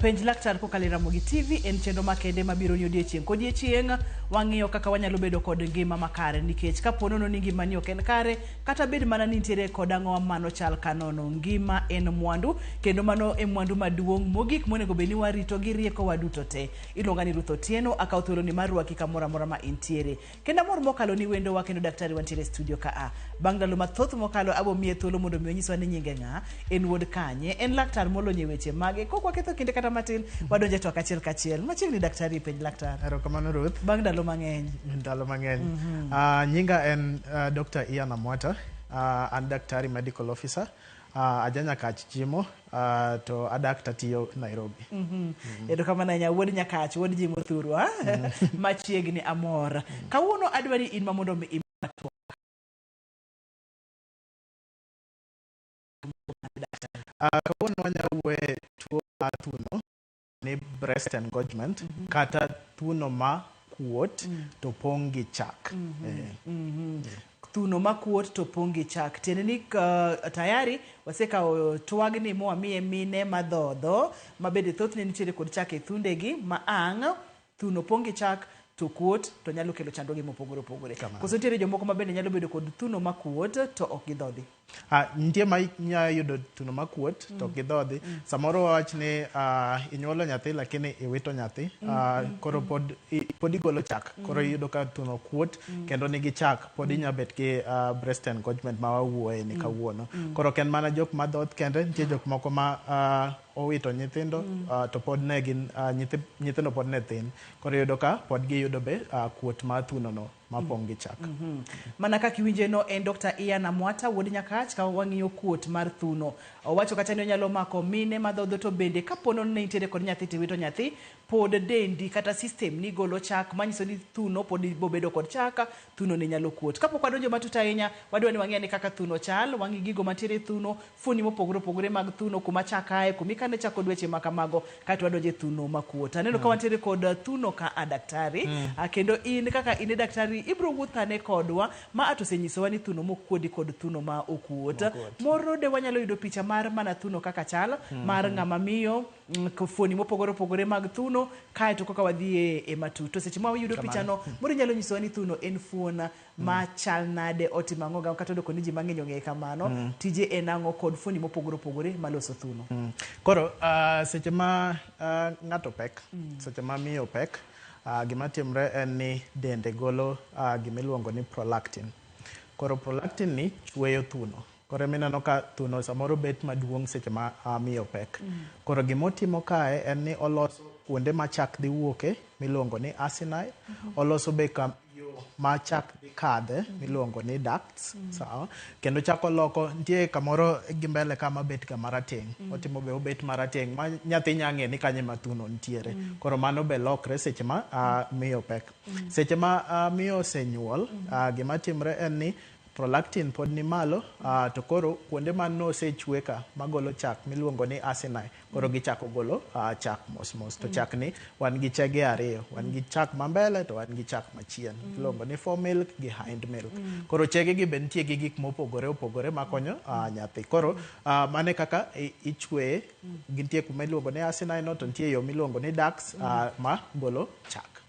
Penj laktar kokalo Ramogi TV en chenro makende mabiro ni odiechieng' kodiechieng' wang'iyo kaka wanyalo bedo kod ngima makare nikech kapo nono ni ngima ni ok en kare kata bed mana ni nitiere kod ang'o mano chal kanono. Ngima en mwandu kendo mano e mwandu maduong' mogik monego bed ni warito gi rieko waduto te. Iluonga ni Ruth Otieno, akaw thuolo ni mar rwaki kamoro amora ma intiere. Kendo amor mokalo ni wendo wa kendo daktari wantiere studio ka a. Bang' ndalo mathoth mokalo abo miye thuolo mondo mi onyiswa ni nyinge ng'a, en wuod kanye, en laktar molony e weche mage. Kok waketho kinde kata matin wadonje to kachiel kachiel. Machiegni daktari penj laktar. Erokamano Ruth. Bang' ndalo mang'eny. Ndalo mang'eny. Nyinga en Dr. Ian Amwata. An daktari medical officer. Ajanya kach jimo to adakta tiyo Nairobi. Erokamano nya wuod nyakach, wuod jimo thuru machiegni amor. Kawuono adwani in mamondo mi kawuono wanyawe tuo thuno ni breast engorgement kata thuno ma kuot to pong' gi chak. Thuno makuot to pong' gi chak. Tiende ni tayari wasekawo twagni mwamiye mine madhodho mabende thothne nitiere kod chak e thundegi ma ang' thuno pong' gi chak to kuot to nyalo kelo chandruoge mopogore opogore. Koso nitiere jomoko mabende nyalo bedo kod thuno makuot to ok gidhodhi. Nitie ma inya yudo thuno makuot to ok gidhodhi. Samoro wawach ni inyuolo nyathi lakini iwito nyathi, koro pod igolo chak, koro iyudo ka thuno kuot kendo nigi chak, pod inya bet gi breast engorgement ma wawuoye ni kawuono. Koro ken mana jok madhoth kende, nitie jok moko ma owito nyithindo to pod ne gin nyithindo pod ne thin, koro iyudo ka pod giyudo be kuot ma thuno no mapong' gi chak. Mana kaka iwinje no en Dr. Ian Amwata, wuod nyakach, ka wang'iyo kuot mar thuno. Owacho kata ni onyalo mako mine madhodho to bende kapono ne nitiere kod nyathi tiwito nyathi, pod dendi kata system ni golo chak manyiso ni thuno pod bobedo kod chak, thuno ne nyalo kuot. Kapok wadonjo matut ahinya, wadwa ni wang'e ni kaka thuno chal, wang'i gigo mantiere thuno, fuoni mopogore opogore mag thuno, kuma chak ae, kumikane chak kod weche makamago, kato wadonje thuno makuot. Aneno ka wantiere kod thuno ka a daktari, kendo in kaka in daktari ibro wuothane kodwa ma atosenyisowa ni thuno mokuodi kod thuno ma okuot. Moro de wanyalo yudo picha mar mana thuno kaka chal, mar ng'ama miyo, fuoni mopogore opogore mag thuno, kae to kaka wadhi e matut. To seche ma wayudo picha no, moro nyalo nyisowa ni thuno en fuon ma chal nade, otimo ang'o ga, kata doko ni ji mang'eny ong'e kamano, tije en ang'o kod fuoni mopogore opogore maloso thuno. Koro seche ma ng'ato pek, seche ma miyo pek, gima timre en ni dende golo gimiluongo ni prolactin. Koro prolactin ni chweyo thuno. Koro mineno ka thuno samoro bet maduong' seche ma miyo pek. Koro gimotimo kae en ni oloso kuonde ma chak dhi wuoke miluongo ni acinine, oloso be ma chak dhi kadhe miluongo ni ducts, sawa. Kendo chako loko, nitie kamoro gi mbele kama bet ga marateng', otimo be obet marateng' ma nyathi nyang'e ni kanye ma thuno nitiere. Koro mano be lokre seche ma miyo pek. Seche ma miyo osenyuol, gima timre en ni prolactin pod ni malo, to koro kuonde man no osechwe ka magolo chak miluongo ni acinine, koro gichako golo chak mos mos. To chak ni wan gi chege ariyo, wan gi chak ma mbele to wan gi chak machien, miluongo ni fore milk gi hind milk. Koro chege gi be nitie gi gik mopogore opogore makonyo nyathi. Koro mane kaka ichweye, gintie kuma iluongo ni acinine no, to nitie yo miluongo ni ducts ma golo chak.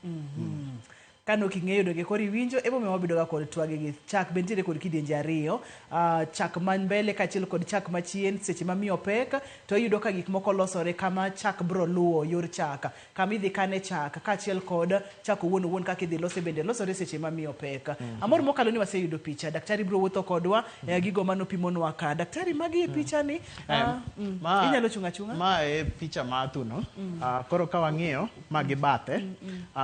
Kano king'eyo doge kori winjo, ebo me wabido ga kod twage gi chak bentiere kod kidienje ariyo, chak man mbele kachiel kod chak machien. Seche ma miyo pek to iyudo ka gik moko losore kama chak bro luwo yor chak, kama idhi kane chak kachiel kod chak owuon kaka idhi lose bende losore seche ma miyo pek. Amor mokalo ni waseyudo picha, daktari bro wuotho kodwa gigo mano pimonwa ka. Daktari magi e picha ni inyalo chunga chunga. Ma e picha ma thuno. Koro ka wang'iyo magi bathe,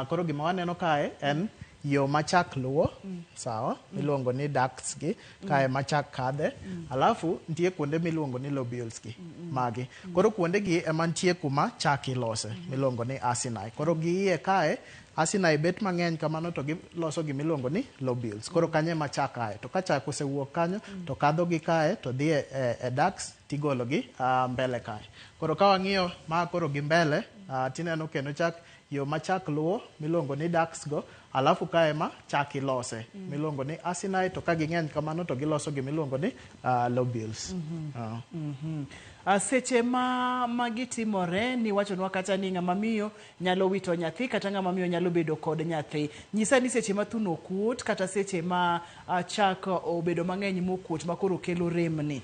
koro gima waneno kae en yo machak luwo, sawa, miluongo ni ducts gi, kae machak kadhe, alafu nitie kuonde miluongo ni lobules gi, magi. Koro kuonde gi ema nitie kuma chak ilose, miluongo ni acinine. Koro gi iye kae, acinine bet mang'eny kamano to giloso gimiluongo ni lobules. Koro kanye ma chak ae. To ka chak osewuok kanyo, to kadho gi kae, to dhi e ducts, tigolo gi mbele kae. Koro ka wang'iyo ma koro gi mbele, tineno kendo chak yo ma chak luwo miluongo ni ducts go, alafu kae ma chak ilose miluongo ni acinine, to ka ging'eny kamano to giloso gimiluongo ni lobules. seche ma gitimore ni wachonwa kata ni ng'ama miyo nyalo wito nyathi kata ng'ama miyo nyalo bedo kod nyathi. Nyisa ni seche ma thuno okuot kata seche ma chak obedo mang'eny mokuot ma koro kelo remni.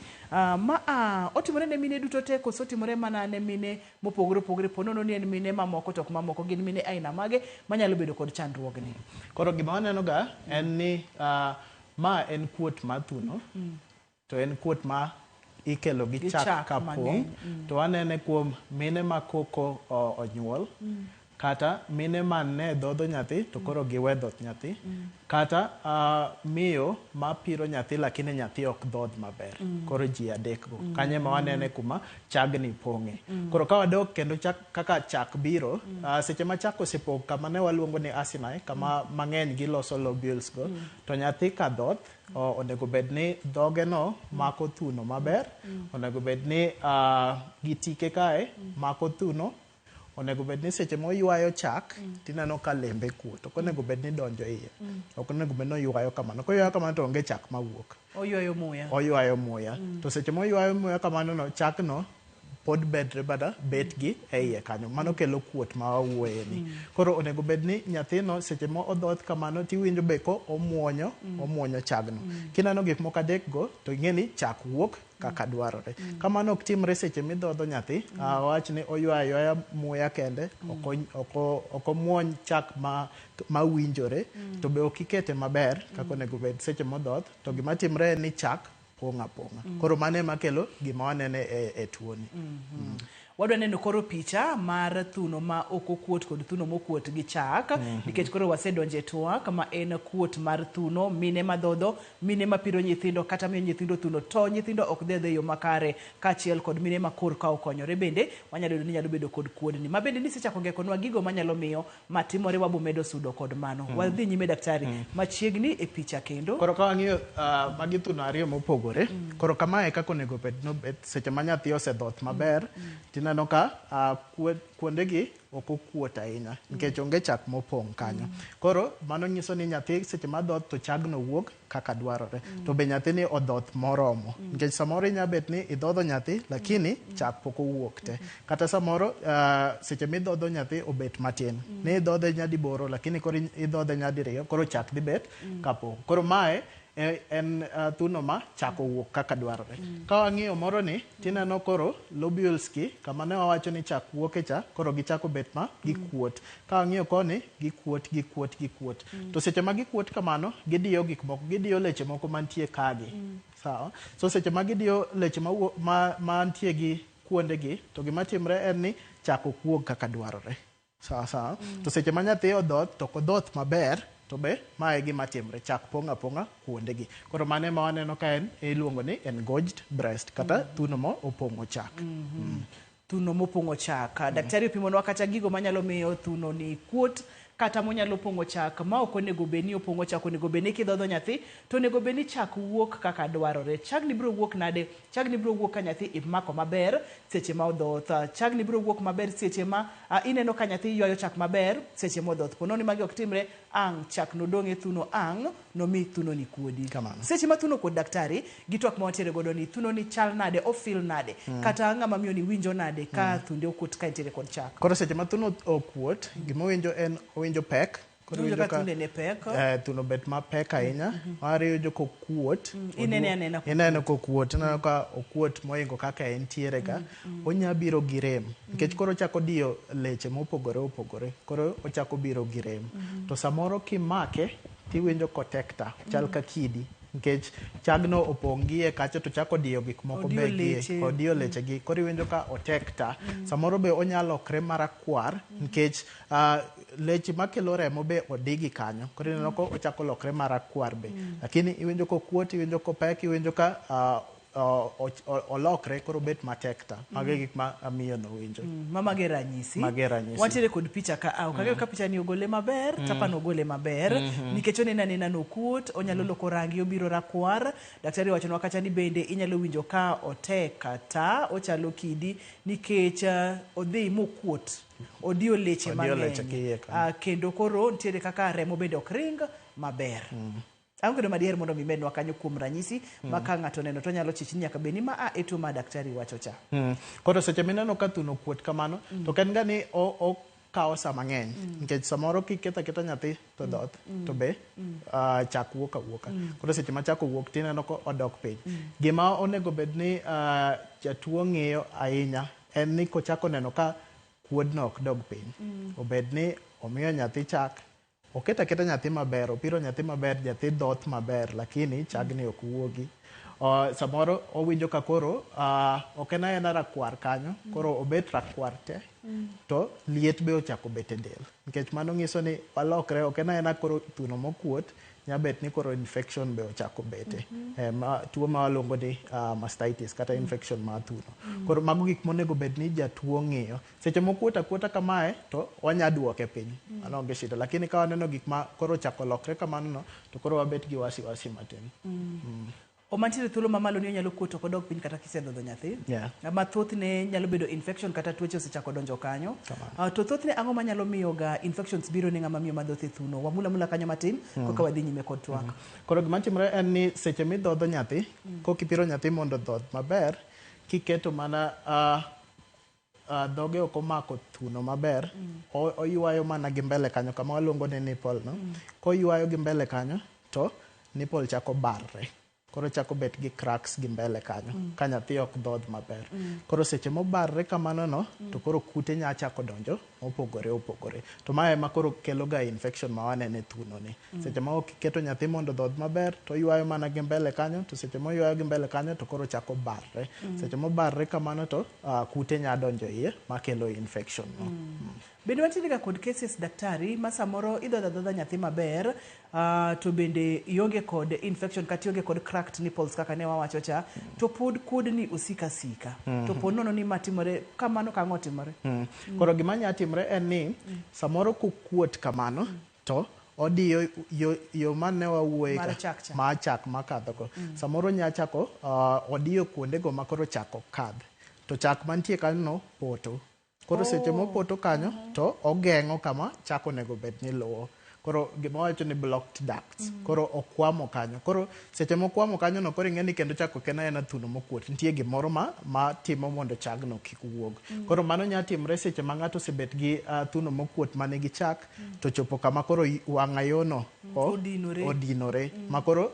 Otimore ne mine duto te koso otimore mana ne mine mopogore opogore, ponono ni en mine mamoko to ok mamoko gin mine aina mage manyalo bedo kod chandruogni? Koro gima waneno ga en ni ma en kuot mar thuno, to en kuot ma ikelo gi chak kapong', to wanene kuom mine ma koko onyuol, kata mine man ne dhodho nyathi to koro giwe dhoth nyathi, kata miyo ma piro nyathi lakini nyathi ok dhodh maber. Koro ji adek go kanye ma wanene kuma chagni pong'e. Koro ka wadok kendo kaka chak biro, seche ma chak osepong' kama ne waluongo ni asinine, kama mang'eny giloso lobules go, to nyathi ka dhoth onego bed ni dhoge no mako thuno maber, onego bed ni gitike kae mako thuno, onego bed ni seche mo ywayo chak tineno ka lembe kuot, ok onego bed ni donjo iye, ok onego bed ni ywayo kamano. Ko ywayo kamano to onge chak mawuok, oywayo muya. To seche mo ywayo muya kamano no, chak no pod bedre bada bet gi e iye kanyo, mano kelo kuot ma wawuoye ni. Koro onego bed ni nyathino seche mo odhoth kamano tiwinjo be ko omuonyo chagno. Kineno gik moko adek go to ing'e ni chak wuok kaka dwarore. Kamano ok timre seche midhodho nyathi, wach ni oywayo muya kende, ok omuony chak ma winjore, to be ok ikete maber kaka onego bed seche modhoth, to gima timre en ni chak pong'a. Koro mane makelo gima wanene e tuoni. Wadwa neno koro picha mar thuno ma ok okuot kod thuno mokuot gi chak, nikech koro wasedonje twak ma en kuot mar thuno, mine madhodho, mine mapiro nyithindo kata miyo nyithindo thuno to nyithindo ok dhedhe yo makare, kaachiel kod mine ma kor ka okonyore bende wanyalo yudo ni nyalo bedo kod kuodni. Ma bende nisechako ngekonwa gigo manyalo miyo matimore wabo medo sudo kod mano. Wadhi nyime daktari, machiegni e picha kendo. Koro ka wang'iyo magi thuno ariyo mopogore, koro kamae kaka onego bed no bet seche ma nyathi osedhoth maber, tineno ka kuondegi ok okuot ahinya nikech onge chak mopong' kanyo. Koro mano nyiso ni nyathi seche ma dhoth to chagno wuok kaka dwarore, to be nyathini odhoth moromo, nikech samoro inya bet ni idhodho nyathi lakini chak pok owuok te, kata samoro seche midhodho nyathi obet matin, ni idhodhe nyadiboro lakini koro idhodhe nyadiriyo, koro chak dhi bet kapong'. Koro mae en thuno ma chak owuok kaka dwarore. Ka wang'iyo moro ni tineno koro lobules ki kama ne wawacho ni chak wuoke cha, koro gichako bet ma gikuot. Ka wang'iyo koni gikuot. To seche ma gikuot kamano, gidiyo gik moko, gidiyo leche moko mantie kagi. Sawa? So seche ma gidiyo leche mantie gi kuonde gi, to gima timre en ni chak ok wuog kaka dwarore. Sawa? To seche ma nyathi odhoth to kodhoth maber, to be mae gima timre, chak pong'a kuondegi. Koro mane ma waneno ka en iluongo ni engorged breast kata thuno mo opong'o chak. Thuno mopong'o chak. Daktari opimonwa kata gigo manyalo miyo thuno ni kuot kata monyalo pong'o chak ma ok onego bed ni opong'o chak, onego bed ni kidhodho nyathi to onego bed ni chak wuok kaka dwarore. Chagni biro wuok nade? Chagni biro wuok ka nyathi imako maber seche ma odhoth. Chagni biro wuok maber seche ma ineno ka nyathi ywayo chak maber seche ma odhoth. Pono ni magi ok timre, ang' chak nodong' e thuno, ang' nomi thuno ni kuodi. Seche ma thuno kuod daktari, gitwak ma watiere godo ni thuno ni chal nade, ofil nade, kata ng'ama miyo ni winjo nade ka thunde okuot ka entiere kod chak. Koro seche ma thuno okuot, gima winjo en winjo pek. Winjo ka thunde ne pek. Thuno bet ma pek ahinya. Ariyo kokuot. Ineno kokuot. Ineno ka okuot moingo kaka entiere ga. Onya biro gi rem. Nikech koro ochako diyo leche mopogore. Koro ochako biro gi rem. To samoro kimake, tiwinjo kotekta, chal ka kidi. Nikech chagno opong' gie kacho to chako diyo gik moko begie, odiyo lechegi, koro iwinjo ka otekta. Samoro be onyalo lokre marakwar, nikech leche makelo remo be odigi kanyo, koro ineno ko ochako lokre marakwar be. Lakini iwinjo kokuot, iwinjo kopek, iwinjo ka olokre koro bet matekta. Mage gik ma miyo no winjo. Mage ranyisi. Wantiere kod picha ka kagero ka picha ni ogole maber, tapa no ogole maber, nikech onena no kuot, onyalo loko rangi obiro rakwar. Daktari wachonwa kata ni bende inyalo winjo ka otek kata ochalo kidi nikech odhi mokuot, odiyo leche mang'eny. Kendo koro ntiere kaka remo bende ok ring maber. Ang kedo madier mondo mi medwa kanyo kuom ranyisi ma ka ng'ato neno to nyalo chich nyaka beni ma e tuo ma daktari wacho cha. Koro seche mineno ka thuno kuot kamano to ken ga ni o kao sa mang'eny nikech samoro kiketho aketha nyathi to dhoth to be chak wuok awuoka. Koro seche ma chak owuok tineno ko odok piny. Gima onego bed ni jatuo ng'iyo ahinya en ni kochako neno ka kuodno ok dog piny. Obed ni omiyo nyathi chak, oketo aketa nyathi maber, opiro nyathi maber, nyathi dhoth maber, lakini chagni ok wuogi. Samoro owinjo ka koro ok en aena rakwar kanyo, koro obet rakwar te, to liet be ochako bet e del. Nikech mano ng'iso ni walokre, ok en aena koro thuno mokuot, nyabet ni koro infection be ochako bete. Tuo ma waluongo ni mastitis kata infection ma thuno. Koro mago gik monego bed ni jatuo ng'iyo. Seche mokuot akuota kamae to wanya duoke piny. Ano onge shida. Lakini ka waneno gik ma koro chako lokre kamano no, to koro wabet gi wasi matin. O mantiere thuolo mamalo ni nyalo kuot ok odog piny kata kisedhodho nyathi. Ma thothne nyalo bedo infection kata tuoche osechako donjo kanyo. To thothne ang'o manyalo miyo ga infections biro ne ng'ama miyo madhoth e thuno. Wamula kanyo matin koka wadhi nyime kod twak. Koro gima timore en ni seche midhodho nyathi, kokipiro nyathi mondo dhodh maber, kiketo mana dhoge ok omako thuno maber, oywayo mana gi mbele kanyo kama waluongo ni nipple no. Koywayo gi mbele kanyo to nipple chako barre. Koro chako bet gi cracks gi mbele kanyo ka nyathi ok dhodh maber. Koro seche mobarre kamano no to koro kute nya chako donjo opogore. To mae ema koro kelo ga infection ma wanene thuno ni. Seche ma ok keto nyathi mondo dhodh maber to ywayo mana gi mbele kanyo, to seche mo ywayo gi mbele kanyo to koro chako barre. Seche mobarre kamano to kute nya donjo iye ma kelo infection no. Bende wantiere ga kod cases daktari ma samoro idhodha nyathi maber to bende ionge kod infection kata ionge kod cracked nipples kaka ne wawacho cha, to pod kudni osika. To pod nono ni matimore kamano ka ang'o timore. Koro gima nya timore en ni samoro kukuot kamano to odiyo yo mane wawuoye ma chak makadho go. Samoro nya chako odiyo kuonde go makoro chako kadh. To chak mantie kanyo poto. Koro seche mopoto kanyo to ogeng'o kama chak onego bed ni luwo. Koro gima wacho ni blocked ducts. Koro okwamo kanyo. Koro seche mokwamo kanyo no koro ing'eni kendo chak ok en thuno mokuot. Nitie gimoro ma timo mondo chagno kik wuog. Koro mano nya timre seche ma ng'ato osebet gi thuno mokuot mane gi chak to chopo kama koro wang'ayono odinore. Ma koro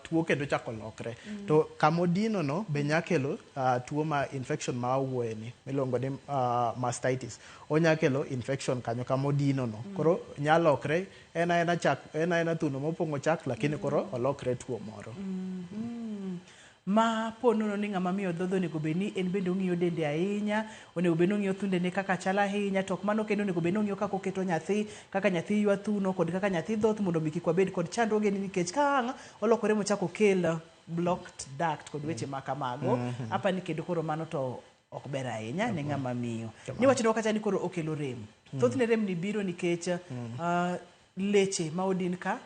tuo kendo chako lokre. To kama odino no be nya kelo tuo ma infection ma awuoye ni miluongo ni mastitis. Onya kelo infection kanyo kama odino no. Koro nya lokre en aena thuno mopong'o chak lakini koro olokre tuo moro. Ma ponono ni ng'ama miyo dhodho onego bed ni en bende ong'iyo dende ahinya, onego bed ni ong'iyo thundene kaka chal ahinya, to ok mano kendo onego bed ni ong'iyo kaka oketo nyathi, kaka nyathi ywa thuno kod kaka nyathi dhoth mondo mi kik wabed kod chandruoge ni nikech ka ang' olokore mochako kel blocked duct kod weche ma kamago. Apa ni kendo koro mano to ok ber ahinya ne ng'ama miyo. Ni wachno kata ni koro okelo rem. Thothne rem ni biro nikech leche ma odin ka,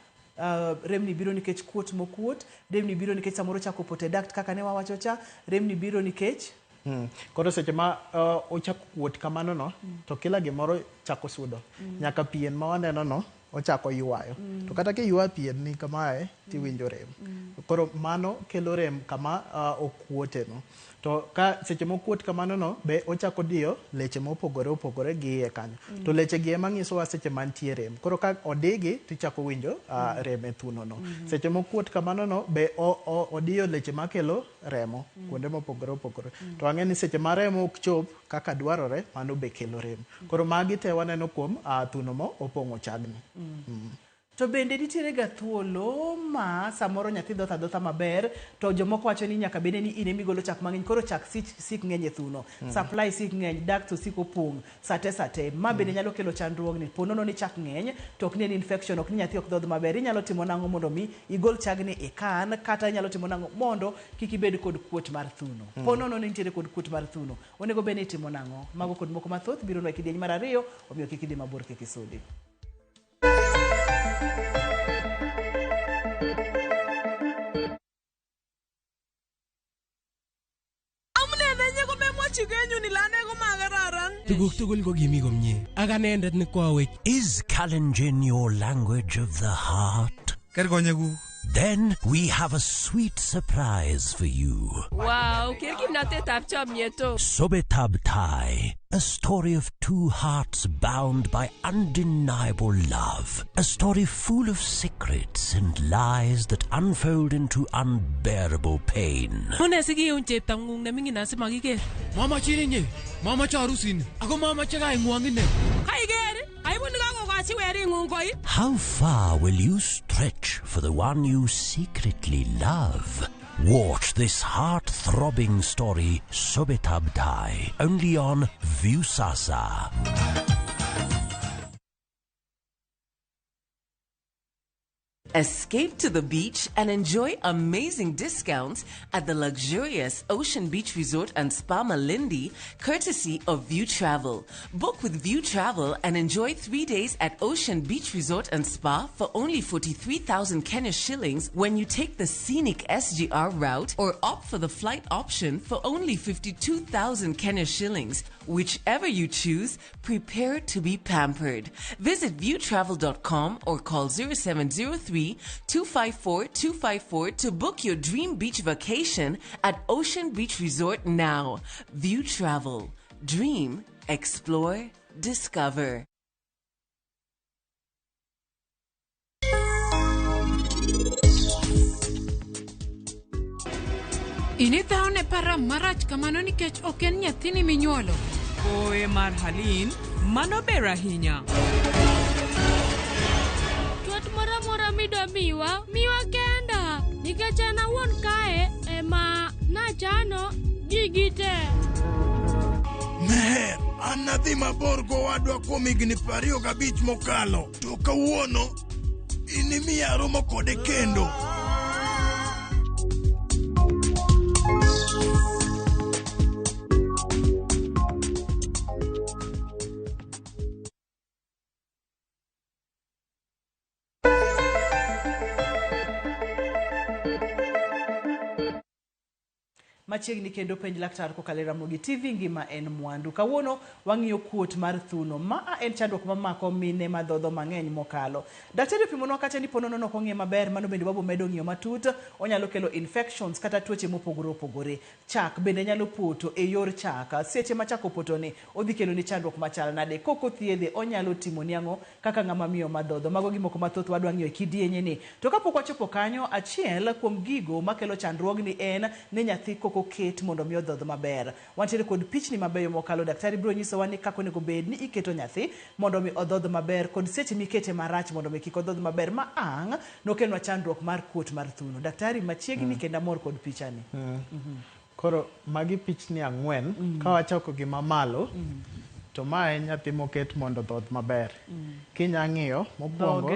rem ni biro nikech kuot mokuot, rem ni biro nikech samoro chako pote duct kaka ne wawacho cha, rem ni biro nikech koro seche ma ochako kuot kamano no to kila gimoro chako sudo. Nyaka pien ma waneno no ochako ywayo. To kata ki ywa pien ni kamae tiwinjo rem. Koro mano kelo rem kama okuote no. To ka seche mokuot kamano no be ochako diyo leche mopogore gi iye kanyo. To leche gi ema ng'iso wa seche mantie rem. Koro ka odigi tichako winjo rem e thuno no. Seche mokuot kamano no be odiyo leche makelo remo kuonde mopogore. To ang'e ni seche ma remo ok chop kaka dwarore mano be kelo rem. Koro magi te waneno kuom thuno mo opong'o chagni. To bende nitiere ga thuolo ma samoro nyathi dhodha maber to jomoko wacho ni nyaka bende ni ine migolo chak mang'eny, koro chak sik ng'eny e thuno, supply sik ng'eny, ducts osik opong' sate. Ma bende nyalo kelo chandruogni. Ponono ni chak ng'eny to ok ni en infection, ok ni nyathi ok dhodh maber. Inyalo timo nang'o mondo mi igol chagni e kan, kata inyalo timo nang'o mondo kik ibed kod kuot mar thuno. Ponono ni nitiere kod kuot mar thuno, onego bende itimo nang'o? Mago kod moko mathoth biro no e kidieny mar ariyo, omiyo kik idhi mabor kik isudi. Tuguk tugul ko kimi komye. Ak anendet ni kwawech. Is Kalenjin your language of the heart? Kerkonyekuk Then we have a sweet surprise for you. Wow, kimnatetab chomyeto. Sobetab Tai, a story of two hearts bound by undeniable love. A story full of secrets and lies that unfold into unbearable pain. Munesigi yung cheptangung na mingin nasi magiger. Mama chini nye, mama charusin. Ako mama chaga ingwangin ne. Kaiger, ay mo nagago kasi wearing ngungkoy. How far will you stretch for the one you secretly love? Watch this heart-throbbing story, Sobetab Tai, only on Viusasa. Escape to the beach and enjoy amazing discounts at the luxurious Ocean Beach Resort and Spa Malindi, courtesy of View Travel. Book with View Travel and enjoy 3 days at Ocean Beach Resort and Spa for only 43,000 Kenya shillings when you take the scenic SGR route, or opt for the flight option for only 52,000 Kenya shillings. Whichever you choose, prepare to be pampered. Visit viewtravel.com or call 0703-254-254 to book your dream beach vacation at Ocean Beach Resort now. View Travel. Dream, explore, discover. Inidhaw ne para marach kamano nikech oken nyathini minyuolo. Oe mar Halin, mano ber ahinya. Tuat mora midwa miwa kenda. Nikech an awuon kae ema nachano gigite. Meher, an nadhi mabor gowadwa kuom higni 25 mokalo. To kawuono, inimiya romo kode kendo. Machiegni kendo penj laktar kokalo Ramogi TV ngima en mwandu. Kawuono wang'iyo kuot mar thuno. Ma en chandruok mamako mine madhodho mang'eny mokalo. Daktari opimonwa kata ni ponono ok ong'e maber, mano bende wabo medo ng'iyo matut, onyalo kelo infections kata tuoche mopogore opogore. Chak bende nyalo poto e yor chak. Seche ma chak opotoni odhi kelo ni chandruok machal nade. Koko thiedhe onyalo timo niang'o kaka ng'ama miyo madhodho. Mago gimoko mathoth wadwa ng'iyo e kidienye ni. To kapok wachopo kanyo, achiel kuom gigo makelo chandruogni en ni nyathi koko ket mondo mi odhodh maber. Wantiere kod pichni mabeyo mokalo. Daktari biro nyisowa ni kako onego bed ni iketo nyathi mondo mi odhodh maber, kod seche mikete marach mondo mi kik odhodh maber ma ang' nokelwa chandruok mar kuot mar thuno. Daktari machiegni kenda mor kod pichani. Koro magi pichni 4 ka wachako gi mamalo. To mae nyathi moket mondo odhodh maber. Kinya ng'iyo mokwongo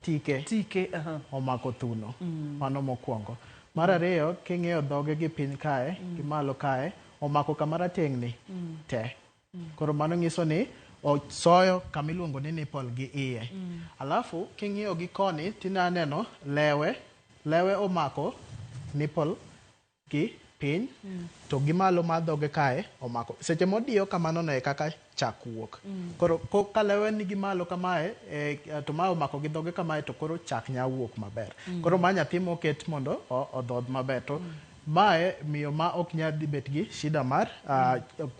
tike omako thuno. Mano mokwongo. Mar ariyo, king'iyo dhoge gi piny kae, gi malo kae, omako kamara tengni te. Koro mano nyiso ni osoyo kamiluongo ni nipple gi iye. Alafu king'iyo gi koni tina neno lewe omako nipple gi piny, to gi malo ma dhoge kae omako. Seche modiyo kamano no e kaka chak wuok. Koro ka lewe ni gi malo kamae, to ma omako gi dhoge kamae, to koro chak nya wuok maber. Koro ma nyathi moket mondo odhodh maber. To mae miyo ma ok nya bet gi shida mar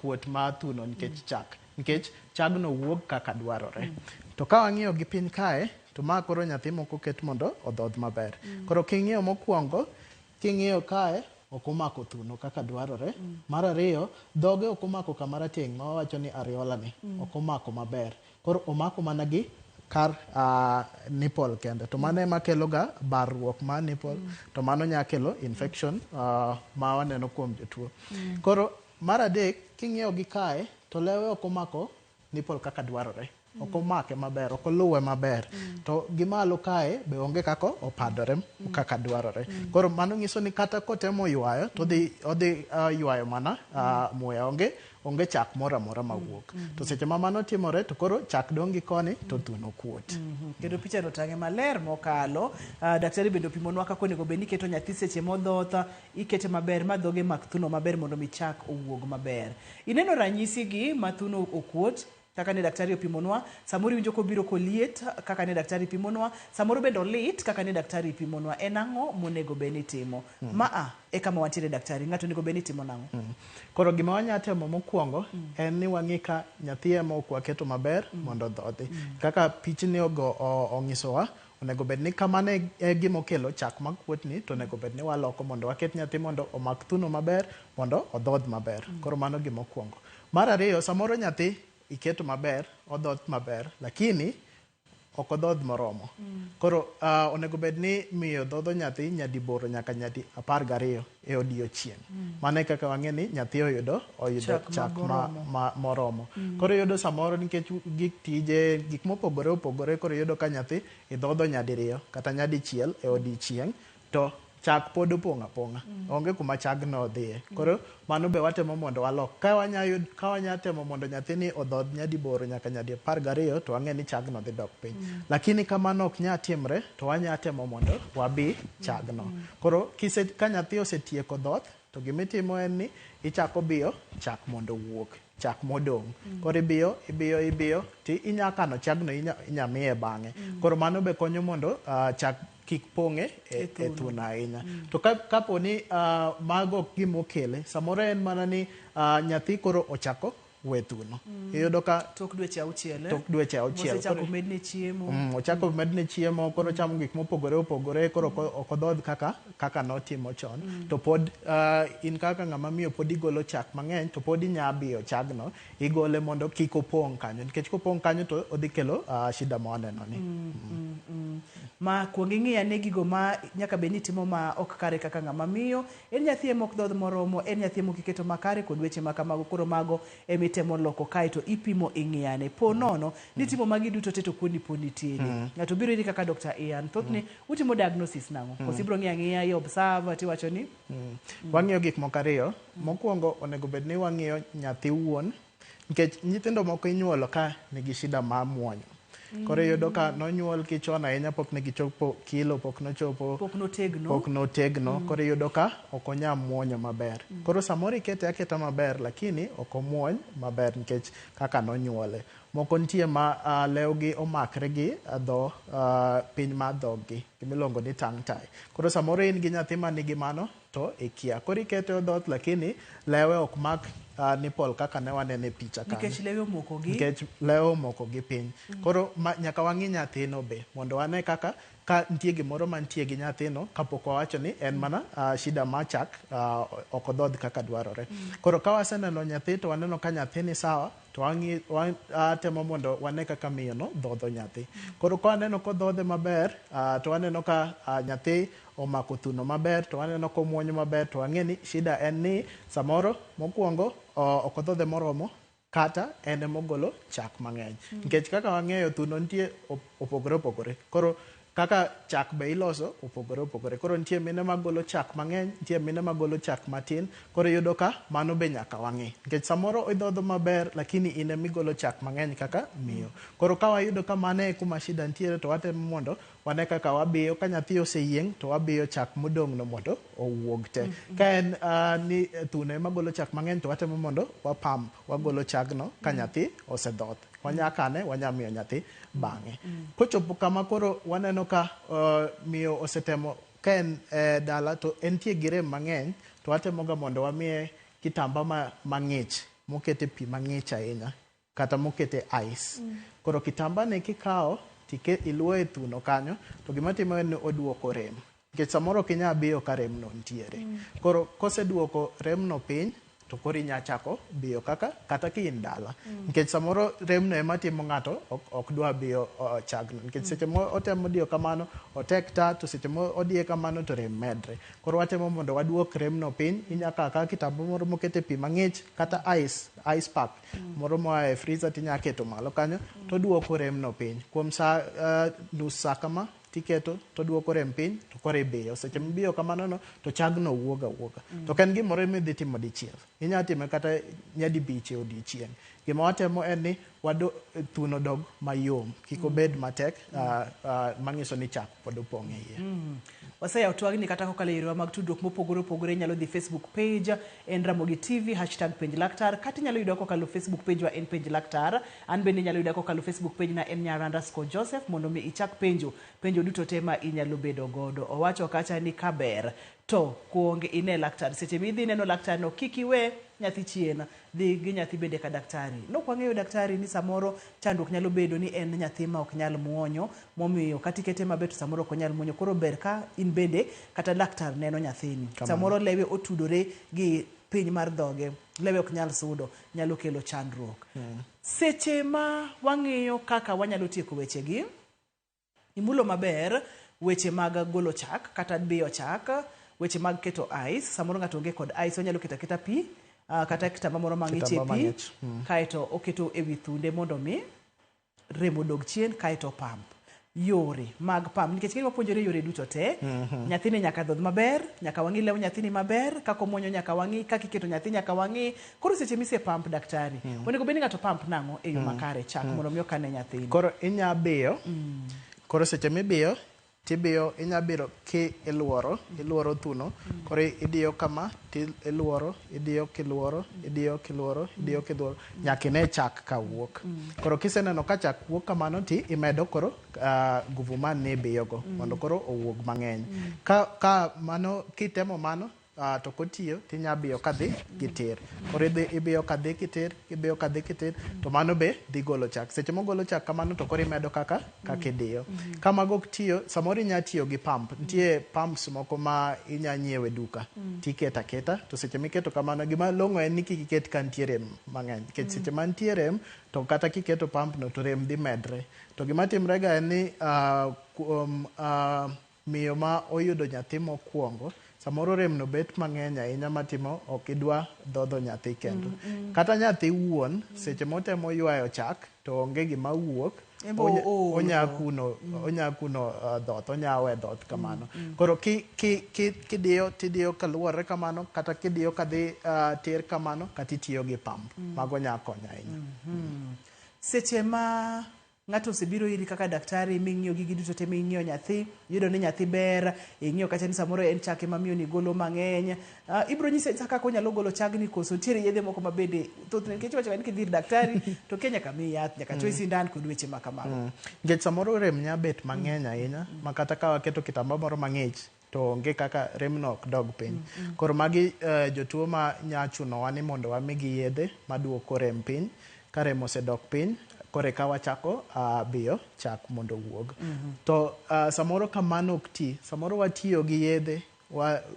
kuot ma thuno nikech chak. Nikech chagno wuok kaka dwarore. To ka wang'iyo gi piny kae, to ma koro nyathi moko ket mondo odhodh maber. Koro king'iyo mokwongo, king'iyo kae, ok omako thuno kaka dwarore. Mar ariyo, dhoge ok omako kamara teng' ma wawacho ni areola ni. Ok omako maber. Koro omako mana gi kar nipple kende. To mano ema kelo ga barruok ma nipple. To mano nya kelo infection ma waneno kuom jotuo. Koro mar adek, king'iyo gi kae, to lewe ok omako nipple kaka dwarore. Ok omake maber, ok oluwe maber. To gimalo kae be onge kako opadore kaka dwarore. Koro mano nyiso ni kata kotemo ywayo, to odhi ywayo mana muya, onge chak mora mawuok. To seche ma mano timore, to koro chak dong' gi koni, to thuno kuot. Kendo picha no tang'e maler mokalo. Daktari bende opimonwa kako onego bed ni keto nyathi seche modhoth, ikete maber ma dhoge mak thuno maber mondo mi chak owuog maber. Ineno ranyisi gi ma thuno okuot, kaka ne daktari opimonwa, samoro iwinjo kobiro koliet kaka ne daktari pimonwa, samoro bendo lit kaka ne daktari pimonwa. En ang'o monego beni timo? E kama wantiere daktari, ng'ato onego beni timo nang'o? Koro gima wanya temo mokwongo en ni wang'i ka nyathi ema ok waketo maber mondo dhodhi. Kaka pichni ong'isowa, onego bed ni kamano e gima okelo chak makuotni, to onego bed ni waloko mondo waket nyathi mondo omak thuno maber mondo odhodh maber. Koro mano gima okwongo. Mar ariyo, samoro nyathi iketo maber, odhodh maber, lakini ok odhodh moromo. Koro onego bed ni miyo dhodho nyathi nyadiboro nyaka nyadi 12 e odiochieng'. Mano e kaka wang'e ni nyathi oyudo chak moromo. Koro yudo samoro nikech gik tije, gik mopogore opogore, koro yudo ka nyathi idhodho nyadiriyo kata nyadichiel e odiochieng', to chak pod opong' apong'a. Onge kuma chagno odhiye. Koro mano be watemo mondo walok. Ka wanya temo mondo nyathini odhodh nyadiboro nyaka nyadi 12, to wang'e ni chagno dhi dok piny. Lakini kamano ok nya timre, to wanya temo mondo wabi chagno. Koro ka nyathi osetieko dhoth, to gimitimo en ni ichako biyo chak mondo wuok, chak modong'. Koro ibiyo, ti inya kano chagno inya miye bang'e. Koro mano be konyo mondo chak kik pong'e e thuno ahinya. To kapo ni mago gimokele, samoro en mana ni nyathi koro ochako we thuno. Iyudo ka tok dweche 6. Tok dweche 6. Osechako medne chiemo. Ochako medne chiemo, koro chamo gik mopogore opogore, koro ok odhodh kaka notimo chon. To pod in kaka ng'ama miyo pod igolo chak mang'eny, to pod inya biyo chagno, igole mondo kik opong' kanyo. Nikech kopong' kanyo to odhi kelo shida ma waneno ni. Ma kuong ing'iya ne gigo ma nyaka beni timo ma ok kare kaka ng'ama miyo, en nyathi ema ok dhodh moromo, en nyathi ema kiketo makare kod weche ma kamago. Koro mago emitemo loko kae to ipimo ing'iyane. Po nono ni timo magi duto te to kuoni poni tieni. Ng'ato biro iri kaka Dr. Ian, thothne utimo diagnosis nang'o? Kosibro ng'iya i observe tiwacho ni wang'iyo gik moko ariyo. Mokwongo onego bed ni wang'iyo nyathi wuon, nikech nyithindo moko inyuolo ka nigi shida ma muonyo. Koro yudo ka nonyuol kichon ahinya, pok ne gichopo kilo, pok notegno. Koro yudo ka ok onya muonyo maber. Koro samoro ikete aketa maber, lakini ok omuony maber nikech kaka nonyuole. Moko nitie ma lewgi omakre gi piny mar dhoggi, gimiluongo ni tongue tie. Koro samoro in gi nyathi ma nigi mano to ikia. Koro ikete odhoth, lakini lewe ok mak nipple kaka ne wanene picha kanyo. Nikech lewe omoko gi piny. Koro nyaka wang'i nyathino be mondo wane kaka ka nitie gimoro mantie gi nyathino, kapok wawacho ni en mana shida ma chak ok odhodh kaka dwarore. Koro ka waseneno nyathi to waneno ka nyathi ni sawa, to watemo mondo wane kaka miyono dhodho nyathi. Koro ka waneno kodhodhe maber, to waneno ka nyathi omako thuno maber, to waneno komuonyo maber, to wang'e ni shida en ni samoro mokwongo ok odhodhe moromo, kata en emogolo chak mang'eny. Nikech kaka wang'eyo thuno nitie opogore opogore. Koro kaka chak be iloso opogore opogore. Koro nitie mine magolo chak mang'eny, nitie mine magolo chak matin. Koro yudo ka mano be nyaka wang'i. Nikech samoro idhodho maber, lakini in emigolo chak mang'eny kaka miyo. Koro ka wayudo ka mano e kuma shida nitiere, to watemo mondo wane kaka wabiyo. Ka nyathi oseyieng' to wabiyo chak modong' no mondo owuog te. Ka en ni thuno ema golo chak mang'eny, to watemo mondo wagolo chagno ka nyathi osedhoth. Wanyakane, wanyamiyo nyathi bang'e. Kochopo kama koro waneno ka miyo osetemo, ka en dala to entie gi rem mang'eny, to watemoga mondo wamiye kitamba mang'ich, mokete pi mang'ich ahinya, kata mokete ice. Koro kitamba ne kikawo, iluo e thuno kanyo, to gimatimo en ni oduoko rem. Nikech samoro kinya biyo ka rem no ntiere. Koro koseduoko rem no piny, to koro inya chako biyo kata ki in dala. Nikech samoro rem no ema timo ng'ato ok dwa biyo chagno. Nikech seche mo otemo diyo kamano, otek ta, to seche mo odiye kamano to rem medre. Koro watemo mondo waduok rem no piny. Inya kaka kitamba moro mokete pi mang'ich, kata ice pack moro moa e freezer, tinya keto malo kanyo, to duoko rem no piny. Kuom nus sa kama, tiketo to duoko rem piny, to koro ibiyo. Seche mibiyo kamano no, to chagno wuoga. To ken gimoro midhi timo dichiel. Inya time kata nyadibich e odiochieng'. Gima watemo en ni wado thuno dog mayom, kik obed matek, manyiso ni chak pod opong' e iye. Waseyawo twagni kata kokalo e yorewa mag tudruok mopogore opogore. Inyalo dhi Facebook page en Ramogi TV #penj laktar, kata inyalo yuda kokalo Facebook page wa en penj laktar. An bende inyalo yuda kokalo Facebook page na en Nyara_Joseph mondo mi ichak penjo duto te ma inyalo bedo godo. Owacho kacha ni kaber to kuonge ine laktar, seche midhi neno laktar no kik iwe nyathi chien, dhi gi nyathi bende ka daktari. Nok wang'eyo daktari ni samoro chandruok nyalo bedo ni en nyathi ma ok nyal muonyo, momiyo kata ikete maber to samoro ok onyal muonyo. Koro ber ka in bende kata laktar neno nyathini. Samoro lewe otudore gi piny mar dhoge, lewe ok nyal sudo, nyalo kelo chandruok. Seche ma wang'iyo kaka wanyalo tieko wechegi, imulo maber weche mag golo chak kata biyo chak, weche mag keto ice. Samoro ng'ato onge kod ice, onyalo keto pi kata kitamba moro mang'ich e pi, kaeto oketo ewi thunde mondo mi remo dog chien, kaeto pump. Yore mag pump, nikech kiny wapuonjore yore duto te, nyathini nyaka dhodh maber, nyaka wang'i lew nyathini maber, kaka omuonyo nyaka wang'i, kaka iketo nyathi nyaka wang'i. Koro seche mise pump daktari, onego bed ni ng'ato pump nang'o e yo makare chak mondo mi okane nyathini. Koro inya biyo, koro seche mibiyo, tibiyo inya biro ki iluoro thuno, koro idiyo kama, ti iluoro, idiyo kiluoro, nyaka ine chak ka wuok. Koro kiseneno ka chak wuok kamano ti imedo koro nguvu man ni ibiyogo, mondo koro owuog mang'eny. Ka mano, kitemo mano, to kotiyo tinya biyo kadhi gitir. Koro ibiyo kadhi kitir, to mano be dhi golo chak. Seche mogolo chak kamano to koro imedo kaka idiyo. Kamago tiyo, samoro inya tiyo gi pump. Nitie pumps moko ma inya nyiewe duka. Tiketa keta, to seche miketo kamano, gima long'o en ni kik iket ka nitie rem mang'eny. Nikech seche ma nitie rem, to kata kiketo pump no to rem dhi medre. To gima timre ga en ni miyo ma oyudo nyathi mokwongo, samoro rem no bet mang'eny ahinya matimo ok idwa dhodho nyathi kendo. Kata nyathi wuon, seche motemo ywayo chak, to onge gima wuok, onya kuno dhoth, onya we dhoth kamano. Koro kidiyo tidiyo kaluwore kamano, kata kidiyo kadhi tir kamano, kata itiyo gi pump. Mago nya konyo ahinya. Seche ma ng'ato osebiro iri kaka daktari, ming'iyo gigi duto te, ming'iyo nyathi, yudo ni nyathi ber, ing'iyo kata ni samoro en chak ema miyo ni golo mang'eny, ibro nyise kaka onyalo golo chagni, koso tiere yedhe moko ma bende thothne, nikech wacho ni kidhi daktari to ke nyaka mi yath, nyaka choi sindan kod weche ma kamago. Nikech samoro rem nya bet mang'eny ahinya, ma kata ka waketo kitamba moro mang'ich, to onge kaka remno ok dog piny. Koro magi jotuo ma nya chunowa ni mondo wamigi yedhe maduoko rem piny. Ka rem osedok piny, kore ka wachako biyo chak mondo wuog. To samoro kamano ok ti, samoro watiyo gi yedhe,